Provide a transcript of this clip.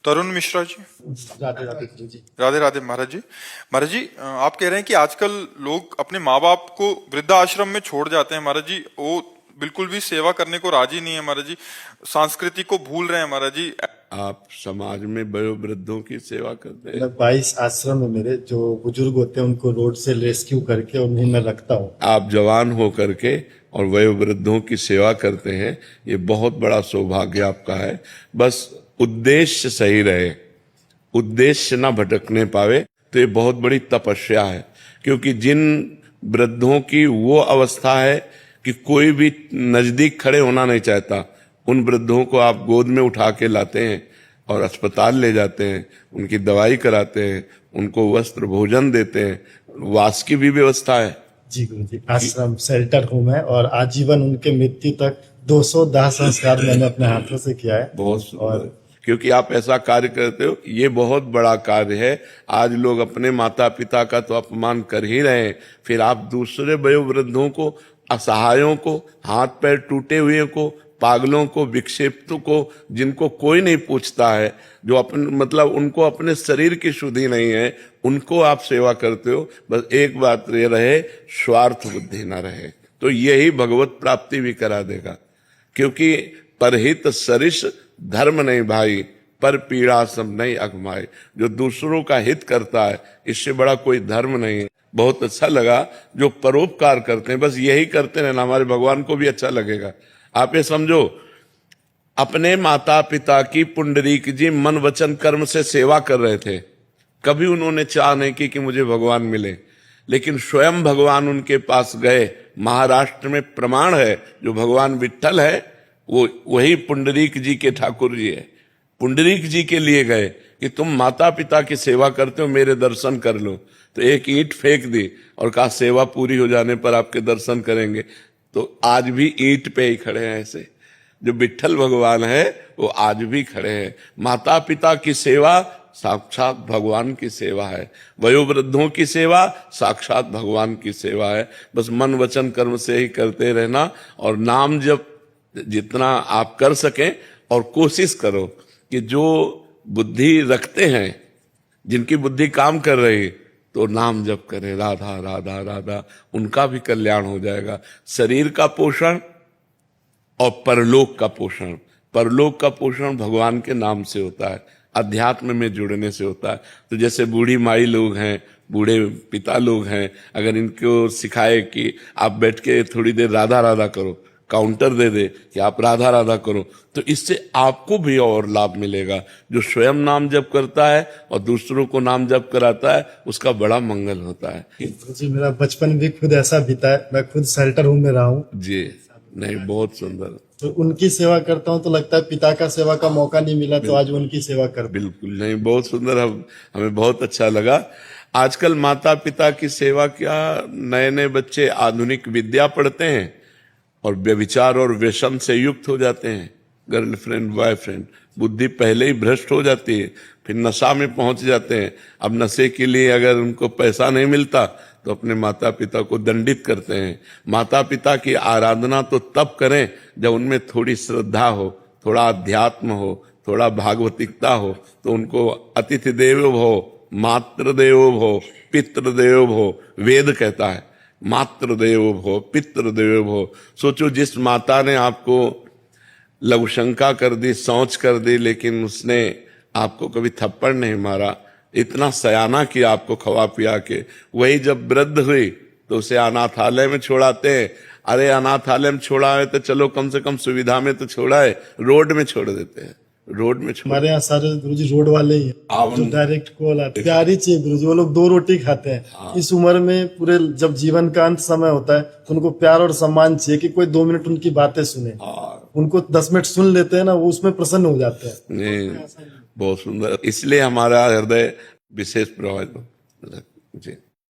तरुण मिश्रा जी। राधे राधे गुरु जी। राधे राधे महाराज जी। महाराज जी, आप कह रहे हैं कि आजकल लोग अपने माँ बाप को वृद्धाश्रम में छोड़ जाते हैं महाराज जी, वो बिल्कुल भी सेवा करने को राजी नहीं है महाराज जी, संस्कृति को भूल रहे हैं महाराज जी। आप समाज में वयोवृद्धों की सेवा करते हैं। 22 आश्रम है मेरे, जो बुजुर्ग होते हैं उनको रोड से रेस्क्यू करके उन्हें मैं रखता हूँ। आप जवान हो करके और वयोवृद्धों की सेवा करते हैं, ये बहुत बड़ा सौभाग्य आपका है। बस उद्देश्य सही रहे, उद्देश्य ना भटकने पावे, तो ये बहुत बड़ी तपस्या है। क्योंकि जिन वृद्धों की वो अवस्था है कि कोई भी नजदीक खड़े होना नहीं चाहता, उन वृद्धों को आप गोद में उठा के लाते हैं और अस्पताल ले जाते हैं, उनकी दवाई कराते हैं, उनको वस्त्र भोजन देते हैं, वास की भी व्यवस्था है। जी गुरु जी, आश्रम शेल्टर होम है और आजीवन उनके मृत्यु तक 200 दाह संस्कार मैंने अपने हाथों से किया है। बहुत सुंदर, क्योंकि आप ऐसा कार्य करते हो, ये बहुत बड़ा कार्य है। आज लोग अपने माता पिता का तो अपमान कर ही रहे हैं, फिर आप दूसरे वयोवृद्धों को, असहायों को, हाथ पैर टूटे हुए को, पागलों को, विक्षेपितों को, जिनको कोई नहीं पूछता है, जो अपन मतलब उनको अपने शरीर की शुद्धि नहीं है, उनको आप सेवा करते हो। बस एक बात ये रहे, स्वार्थ बुद्धि ना रहे, तो यही भगवत प्राप्ति भी करा देगा। क्योंकि परहित सरिस धर्म नहीं भाई, पर पीड़ा सब नहीं अगमाए। जो दूसरों का हित करता है, इससे बड़ा कोई धर्म नहीं है। बहुत अच्छा लगा जो परोपकार करते हैं, बस यही करते रहना, हमारे भगवान को भी अच्छा लगेगा। आप ये समझो, अपने माता पिता की पुंडरीक जी मन वचन कर्म से सेवा कर रहे थे, कभी उन्होंने चाह नहीं की कि मुझे भगवान मिले, लेकिन स्वयं भगवान उनके पास गए। महाराष्ट्र में प्रमाण है, जो भगवान विट्ठल है वो वही पुंडरीक जी के ठाकुर जी है। पुंडरीक जी के लिए गए कि तुम माता पिता की सेवा करते हो, मेरे दर्शन कर लो। तो एक ईंट फेंक दी और कहा सेवा पूरी हो जाने पर आपके दर्शन करेंगे। तो आज भी ईंट पे ही खड़े हैं। ऐसे जो विट्ठल भगवान है वो आज भी खड़े हैं। माता पिता की सेवा साक्षात भगवान की सेवा है, वयोवृद्धों की सेवा साक्षात भगवान की सेवा है। बस मन वचन कर्म से ही करते रहना, और नाम जप जितना आप कर सकें, और कोशिश करो कि जो बुद्धि रखते हैं, जिनकी बुद्धि काम कर रही, तो नाम जप करें, राधा राधा राधा, उनका भी कल्याण हो जाएगा। शरीर का पोषण और परलोक का पोषण, परलोक का पोषण भगवान के नाम से होता है, अध्यात्म में जुड़ने से होता है। तो जैसे बूढ़ी माई लोग हैं, बूढ़े पिता लोग हैं, अगर इनको सिखाए कि आप बैठ के थोड़ी देर राधा राधा करो, काउंटर दे दे कि आप राधा राधा करो, तो इससे आपको भी और लाभ मिलेगा। जो स्वयं नाम जप करता है और दूसरों को नाम जप कराता है, उसका बड़ा मंगल होता है। जी, मेरा बचपन भी खुद ऐसा बीता है, मैं खुद शेल्टर होम में रहा हूँ जी, नहीं बहुत सुंदर। तो उनकी सेवा करता हूँ, तो लगता है पिता का सेवा का मौका नहीं मिला, तो आज उनकी सेवा कर। बिल्कुल नहीं, बहुत सुंदर, हमें बहुत अच्छा लगा। आजकल माता पिता की सेवा क्या, नए नए बच्चे आधुनिक विद्या पढ़ते हैं और व्यभिचार और व्यसन से युक्त हो जाते हैं, गर्लफ्रेंड बॉयफ्रेंड, बुद्धि पहले ही भ्रष्ट हो जाती है, फिर नशा में पहुंच जाते हैं। अब नशे के लिए अगर उनको पैसा नहीं मिलता तो अपने माता पिता को दंडित करते हैं। माता पिता की आराधना तो तब करें जब उनमें थोड़ी श्रद्धा हो, थोड़ा अध्यात्म हो, थोड़ा भागवतिकता हो, तो उनको अतिथि देवो भव, मातृ देवो भव, पितृ देवो भव, वेद कहता है मातृ देवो भव, पितृ देवो भव। सोचो, जिस माता ने आपको लघुशंका कर दी, शौच कर दी, लेकिन उसने आपको कभी थप्पड़ नहीं मारा, इतना सयाना किया आपको खवा पिया के, वही जब वृद्ध हुई तो उसे अनाथालय में छोड़ाते हैं। अरे अनाथालय में छोड़ा है तो चलो कम से कम सुविधा में तो छोड़ा है, रोड में छोड़ देते हैं, रोड में छोड़। हमारे यहाँ सारे गुरुजी रोड वाले ही हैं, जो डायरेक्ट कॉल आते हैं, प्यारी चाहिए गुरुजी, वो लोग 2 रोटी खाते हैं। इस उम्र में पूरे जब जीवन का अंत समय होता है, तो उनको प्यार और सम्मान चाहिए कि कोई 2 मिनट उनकी बातें सुने। उनको 10 मिनट सुन लेते हैं ना, वो उसमें प्रसन्न हो जाते हैं। नहीं, बहुत सुंदर, इसलिए हमारा हृदय विशेष प्रभावित। जी।